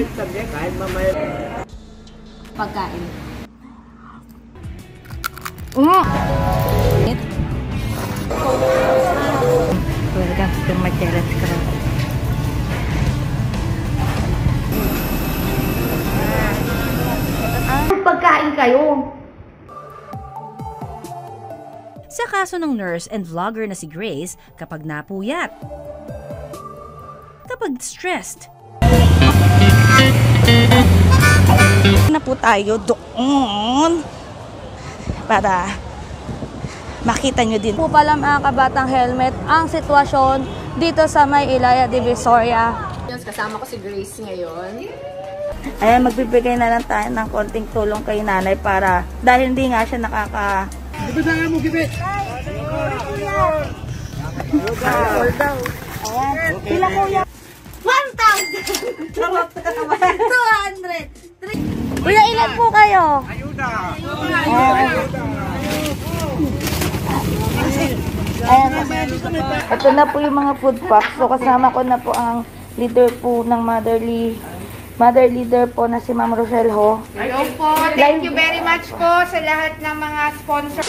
Kahit sabi, kahit mamaya. Pagkain. Welcome to my carrot crab. Pagkain kayo. Sa kaso ng nurse and vlogger na si Grace, kapag napuyat, kapag stressed, Na po tayo doon para makita nyo din Po pala mga kabatang helmet ang sitwasyon dito sa may Ilaya Divisoria. Kasama ko si Grace ngayon. Ayan, magbibigay na lang tayo ng konting tulong kay nanay para dahil hindi nga siya nakaka... Gibitangan mo, gibit! Ayan, pila kuya? 1,000! 200! Kuya, ilan po kayo? Ayuda! Ayan, ito na po yung mga food packs. So, kasama ko na po ang leader po ng mother leader po na si Ma'am Rochelle Ho. Hello po. Thank you very much po sa lahat ng mga sponsor.